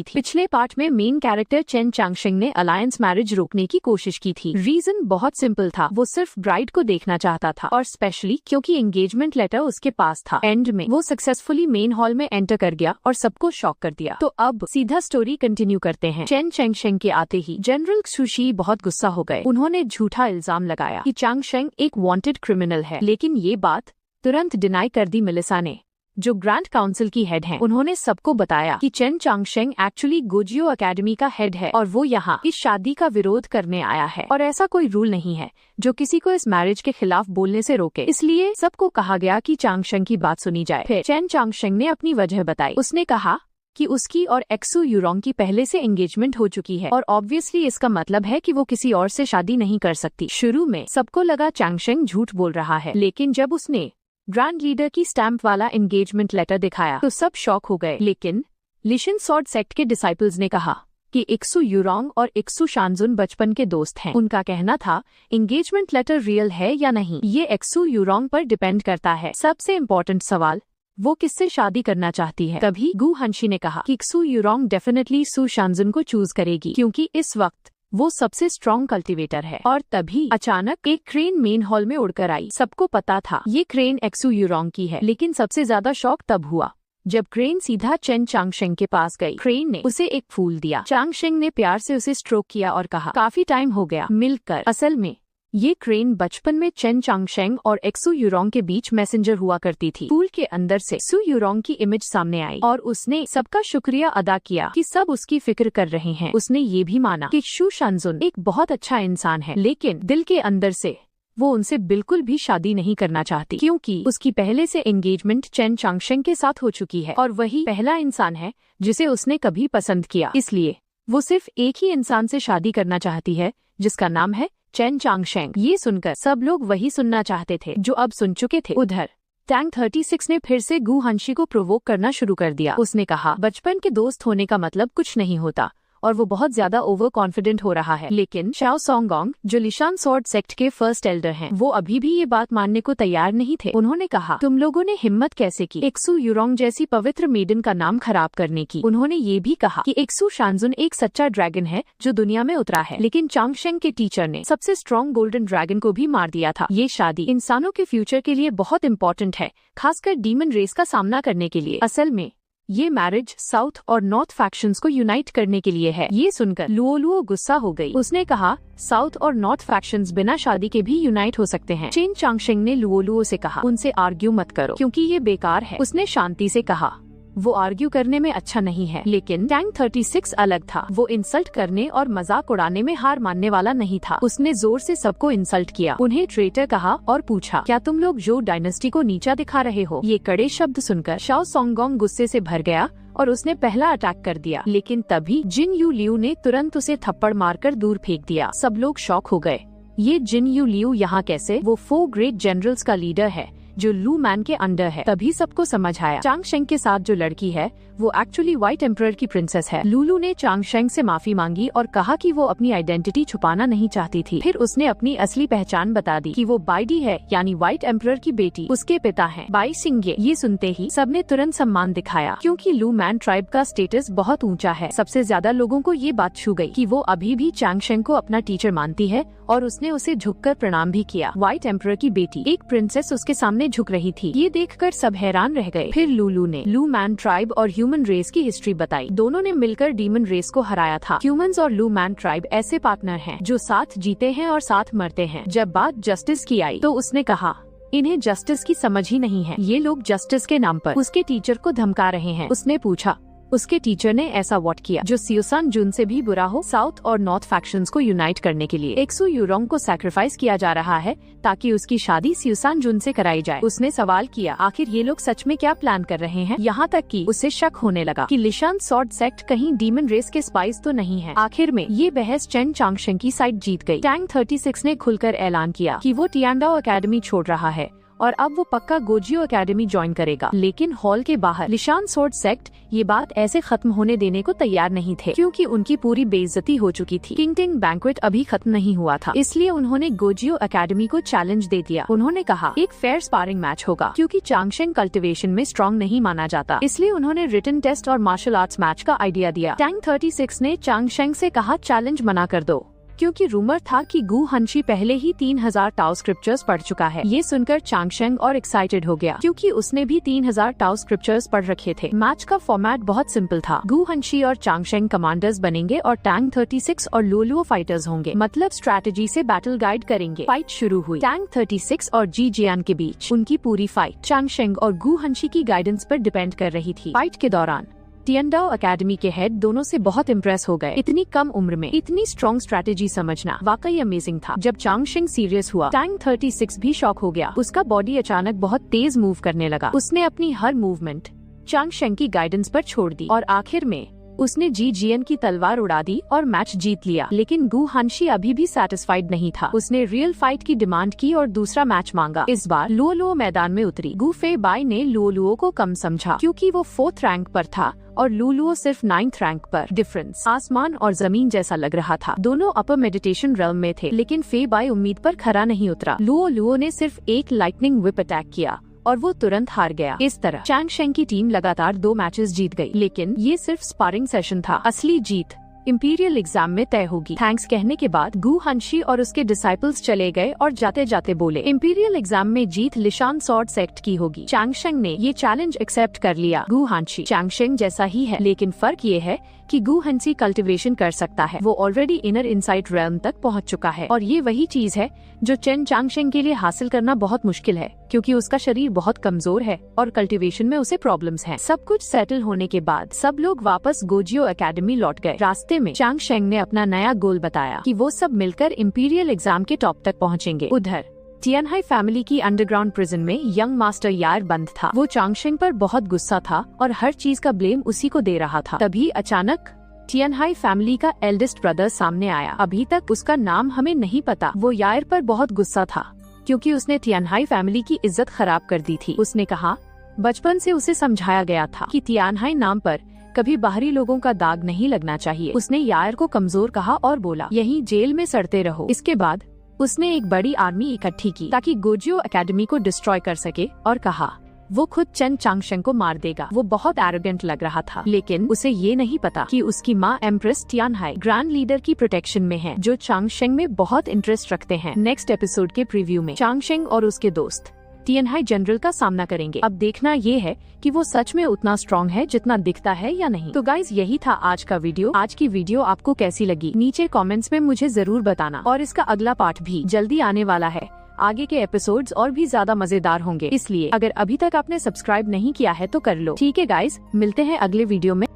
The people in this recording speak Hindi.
थी। पिछले पार्ट में मेन कैरेक्टर चेन चांगशेंग ने अलायंस मैरिज रोकने की कोशिश की थी। रीजन बहुत सिंपल था, वो सिर्फ ब्राइड को देखना चाहता था और स्पेशली क्योंकि एंगेजमेंट लेटर उसके पास था। एंड में वो सक्सेसफुली मेन हॉल में एंटर कर गया और सबको शॉक कर दिया। तो अब सीधा स्टोरी कंटिन्यू करते हैं। चेन चांगशेंग के आते ही जनरल क्षु शी बहुत गुस्सा हो गए। उन्होंने झूठा इल्जाम लगाया कि चांगशेंग एक वांटेड क्रिमिनल है, लेकिन ये बात तुरंत डिनाई कर दी मेलिसा ने, जो ग्रैंड काउंसिल की हेड हैं। उन्होंने सबको बताया कि चेन चांगशेंग एक्चुअली गोजियो एकेडमी का हेड है और वो यहाँ इस शादी का विरोध करने आया है और ऐसा कोई रूल नहीं है जो किसी को इस मैरिज के खिलाफ बोलने से रोके। इसलिए सबको कहा गया कि चांगशेंग की बात सुनी जाए। फिर चेन चांगशेंग ने अपनी वजह बताई। उसने कहा कि उसकी और एक्सू यूरोंग की पहले से एंगेजमेंट हो चुकी है और ऑब्वियसली इसका मतलब है कि वो किसी और से शादी नहीं कर सकती। शुरू में सबको लगा चांगशेंग झूठ बोल रहा है, लेकिन जब उसने ग्रैंड लीडर की स्टैम्प वाला एंगेजमेंट लेटर दिखाया तो सब शॉक हो गए। लेकिन लिशन सॉर्ड सेक्ट के डिसाइपल्स ने कहा कि एक्सू यूरोंग और एक्सू शानजुन बचपन के दोस्त हैं। उनका कहना था एंगेजमेंट लेटर रियल है या नहीं ये एक्सू यूरोंग पर डिपेंड करता है। सबसे इम्पोर्टेंट सवाल, वो किससे शादी करना चाहती है। तभी गु हंशी ने कहा कि एक्सू यूरोंग डेफिनेटली सू शानजुन को चूज करेगी क्योंकि इस वक्त वो सबसे स्ट्रॉन्ग कल्टीवेटर है। और तभी अचानक एक क्रेन मेन हॉल में उड़कर आई। सबको पता था ये क्रेन एक्सू यूरोंग की है, लेकिन सबसे ज्यादा शॉक तब हुआ जब क्रेन सीधा चेन चांगशेंग के पास गई। क्रेन ने उसे एक फूल दिया। चांगशेंग ने प्यार से उसे स्ट्रोक किया और कहा काफी टाइम हो गया मिलकर। असल में ये क्रेन बचपन में चेन चांगशेंग और एक्सू यूरोंग के बीच मैसेंजर हुआ करती थी। फूल के अंदर से सू यूरोंग की इमेज सामने आई और उसने सबका शुक्रिया अदा किया कि सब उसकी फिक्र कर रहे हैं। उसने ये भी माना कि शू शानजुन एक बहुत अच्छा इंसान है, लेकिन दिल के अंदर से वो उनसे बिल्कुल भी शादी नहीं करना चाहती क्योंकि उसकी पहले से एंगेजमेंट चेन चांगशेंग के साथ हो चुकी है और वही पहला इंसान है जिसे उसने कभी पसंद किया। इसलिए वो सिर्फ एक ही इंसान से शादी करना चाहती है जिसका नाम है चेन चांगशेंग। ये सुनकर सब लोग वही सुनना चाहते थे जो अब सुन चुके थे। उधर टैंक 36 ने फिर से गु हंशी को प्रोवोक करना शुरू कर दिया। उसने कहा बचपन के दोस्त होने का मतलब कुछ नहीं होता और वो बहुत ज्यादा ओवर कॉन्फिडेंट हो रहा है। लेकिन शाओ सोंगोंग जो लिशान सॉर्ड सेक्ट के फर्स्ट एल्डर हैं, वो अभी भी ये बात मानने को तैयार नहीं थे। उन्होंने कहा तुम लोगों ने हिम्मत कैसे की एक्सू यूरोंग जैसी पवित्र मेडन का नाम खराब करने की। उन्होंने ये भी कहा कि एक्सू शानजुन एक सच्चा ड्रैगन है जो दुनिया में उतरा है, लेकिन चांगशेंग के टीचर ने सबसे स्ट्रॉन्ग गोल्डन ड्रैगन को भी मार दिया था। ये शादी इंसानों के फ्यूचर के लिए बहुत इम्पोर्टेंट है, खासकर डीमन रेस का सामना करने के लिए। असल में ये मैरिज साउथ और नॉर्थ फैक्शंस को यूनाइट करने के लिए है। ये सुनकर लुओ गुस्सा हो गई। उसने कहा साउथ और नॉर्थ फैक्शंस बिना शादी के भी यूनाइट हो सकते हैं। चेन चांगशेंग ने लुओ से कहा उनसे आर्ग्यू मत करो क्योंकि ये बेकार है। उसने शांति से कहा वो आर्ग्यू करने में अच्छा नहीं है। लेकिन टैंक 36 अलग था। वो इंसल्ट करने और मजाक उड़ाने में हार मानने वाला नहीं था। उसने जोर से सबको इंसल्ट किया, उन्हें ट्रेटर कहा और पूछा क्या तुम लोग जो डायनेस्टी को नीचा दिखा रहे हो। ये कड़े शब्द सुनकर शाओ सोंगोंग गुस्से से भर गया और उसने पहला अटैक कर दिया। लेकिन तभी जिन यू लियू ने तुरंत उसे थप्पड़ मारकर दूर फेंक दिया। सब लोग शॉक हो गए। ये जिन यू लियू यहाँ कैसे? वो 4 ग्रेट जनरल्स का लीडर है जो लू मैन के अंडर है। तभी सबको समझ आया चांगशेंग के साथ जो लड़की है वो एक्चुअली व्हाइट एम्परर की प्रिंसेस है। लूलू ने चांगशेंग से माफी मांगी और कहा कि वो अपनी आइडेंटिटी छुपाना नहीं चाहती थी। फिर उसने अपनी असली पहचान बता दी कि वो बाइडी है, यानी व्हाइट एम्परर की बेटी उसके पिता हैं, बाई सिंगे। ये सुनते ही सबने तुरंत सम्मान दिखाया क्योंकि लू मैन ट्राइब का स्टेटस बहुत ऊंचा है। सबसे ज्यादा लोगों को ये बात छू गई कि वो अभी भी चांगशेंग को अपना टीचर मानती है और उसने उसे झुककर प्रणाम भी किया। व्हाइट एम्परर की बेटी एक प्रिंसेस उसके सामने झुक रही थी। ये देखकर सब हैरान रह गए। फिर लूलू ने लू मैन ट्राइब और ह्यूमन रेस की हिस्ट्री बताई। दोनों ने मिलकर डीमन रेस को हराया था। ह्यूमंस और लू मैन ट्राइब ऐसे पार्टनर हैं जो साथ जीते हैं और साथ मरते हैं। जब बात जस्टिस की आई तो उसने कहा इन्हें जस्टिस की समझ ही नहीं है। ये लोग जस्टिस के नाम पर उसके टीचर को धमका रहे हैं। उसने पूछा उसके टीचर ने ऐसा व्हाट किया जो सियोसान जुन से भी बुरा हो। साउथ और नॉर्थ फैक्शंस को यूनाइट करने के लिए एक्सू यूरोंग को सैक्रिफाइस किया जा रहा है ताकि उसकी शादी सियोसान जुन से कराई जाए। उसने सवाल किया आखिर ये लोग सच में क्या प्लान कर रहे हैं। यहाँ तक कि उसे शक होने लगा कि लिशान सॉर्ड सेक्ट कहीं डीमन रेस के स्पाइस तो नहीं है। आखिर में ये बहस चेन चांगशेंग की साइड जीत गई। टैंक 36 ने खुलकर ऐलान किया कि वो टियांडाओ एकेडमी छोड़ रहा है और अब वो पक्का गोजियो एकेडमी ज्वाइन करेगा। लेकिन हॉल के बाहर लिशान स्वॉर्ड सेक्ट ये बात ऐसे खत्म होने देने को तैयार नहीं थे, क्योंकि उनकी पूरी बेइज्जती हो चुकी थी। किंगटिंग बैंक्वेट अभी खत्म नहीं हुआ था, इसलिए उन्होंने गोजियो एकेडमी को चैलेंज दे दिया। उन्होंने कहा एक फेयर स्पारिंग मैच होगा, क्योंकि चांगशेंग कल्टिवेशन में स्ट्रॉन्ग नहीं माना जाता, इसलिए उन्होंने रिटन टेस्ट और मार्शल आर्ट्स मैच का आइडिया दिया। टैंग 36 ने चांगशेंग से कहा चैलेंज मना कर दो, क्योंकि रूमर था कि गु हंशी पहले ही 3000 टाओ स्क्रिप्चर्स पढ़ चुका है। ये सुनकर चांगशेंग और एक्साइटेड हो गया, क्योंकि उसने भी 3000 टाओ स्क्रिप्चर्स पढ़ रखे थे। मैच का फॉर्मेट बहुत सिंपल था। गु हंशी और चांगशेंग कमांडर्स बनेंगे और टैंग 36 और लुओलुओ फाइटर्स होंगे, मतलब स्ट्रैटेजी से बैटल गाइड करेंगे। फाइट शुरू हुई टैंग 36 और जी जियान के बीच। उनकी पूरी फाइट चांगशेंग और गु हंशी की गाइडेंस पर डिपेंड कर रही थी। फाइट के दौरान टियनडाओ एकेडमी के हेड दोनों से बहुत इम्प्रेस हो गए। इतनी कम उम्र में इतनी स्ट्रॉन्ग स्ट्रैटेजी समझना वाकई अमेजिंग था। जब चांगशेंग सीरियस हुआ, टैंग 36 भी शॉक हो गया। उसका बॉडी अचानक बहुत तेज मूव करने लगा। उसने अपनी हर मूवमेंट चांगशेंग की गाइडेंस पर छोड़ दी और आखिर में उसने जी जियन की तलवार उड़ा दी और मैच जीत लिया। लेकिन गु हंशी अभी भी सेटिस्फाइड नहीं था। उसने रियल फाइट की डिमांड की और दूसरा मैच मांगा। इस बार लुओलुओ मैदान में उतरी। गु फे बाई ने लुओलुओ को कम समझा, क्योंकि वो 4th रैंक पर था और लुओलुओ सिर्फ 9th रैंक पर। डिफरेंस आसमान और जमीन जैसा लग रहा था। दोनों अपर मेडिटेशन रेल्म में थे, लेकिन फे बाई उम्मीद पर खरा नहीं उतरा। लुओलुओ ने सिर्फ एक लाइटनिंग व्हिप अटैक किया और वो तुरंत हार गया। इस तरह चांगशेंग की टीम लगातार 2 मैचेस जीत गई। लेकिन ये सिर्फ स्पारिंग सेशन था। असली जीत इंपीरियल एग्जाम में तय होगी। थैंक्स कहने के बाद गु हंशी और उसके डिसाइपल्स चले गए और जाते जाते बोले इंपीरियल एग्जाम में जीत लिशान स्वॉर्ड सेक्ट की होगी। चांगशेंग ने ये चैलेंज एक्सेप्ट कर लिया। गु हंशी चांगशेंग जैसा ही है, लेकिन फर्क ये है कि गु हंशी कल्टिवेशन कर सकता है। वो ऑलरेडी इनर इनसाइट रेल्म तक पहुंच चुका है और ये वही चीज है जो चेन चांगशेंग के लिए हासिल करना बहुत मुश्किल है, क्योंकि उसका शरीर बहुत कमजोर है और कल्टिवेशन में उसे प्रॉब्लम्स हैं। सब कुछ सेटल होने के बाद सब लोग वापस गोजियो एकेडमी लौट गए। रास्ते में चांगशेंग ने अपना नया गोल बताया कि वो सब मिलकर इंपीरियल एग्जाम के टॉप तक पहुँचेंगे। उधर टियनहाई फैमिली की अंडरग्राउंड प्रिजन में यंग मास्टर यार बंद था। वो चांगशेंग पर बहुत गुस्सा था और हर चीज का ब्लेम उसी को दे रहा था। तभी अचानक टियनहाई फैमिली का एल्डेस्ट ब्रदर सामने आया। अभी तक उसका नाम हमें नहीं पता। वो यार पर बहुत गुस्सा था, क्योंकि उसने टियनहाई फैमिली की इज्जत खराब कर दी थी। उसने कहा बचपन से उसे समझाया गया था कि टियनहाई नाम पर कभी बाहरी लोगों का दाग नहीं लगना चाहिए। उसने यार को कमजोर कहा और बोला यहीं जेल में सड़ते रहो। इसके बाद उसने एक बड़ी आर्मी इकट्ठी की ताकि गोजियो एकेडमी को डिस्ट्रॉय कर सके और कहा वो खुद चेन चांगशेंग को मार देगा। वो बहुत एरोगेंट लग रहा था, लेकिन उसे ये नहीं पता कि उसकी माँ एम्प्रेस टियनहाई ग्रैंड लीडर की प्रोटेक्शन में है, जो चांगशेंग में बहुत इंटरेस्ट रखते हैं। नेक्स्ट एपिसोड के प्रीव्यू में चांगशेंग और उसके दोस्त टियनहाई जनरल का सामना करेंगे। अब देखना ये है कि वो सच में उतना स्ट्रॉन्ग है जितना दिखता है या नहीं। तो गाइज यही था आज का वीडियो। आज की वीडियो आपको कैसी लगी नीचे कमेंट्स में मुझे जरूर बताना, और इसका अगला पार्ट भी जल्दी आने वाला है। आगे के एपिसोड्स और भी ज्यादा मजेदार होंगे, इसलिए अगर अभी तक आपने सब्सक्राइब नहीं किया है तो कर लो। ठीक है गाइज, मिलते हैं अगले वीडियो में।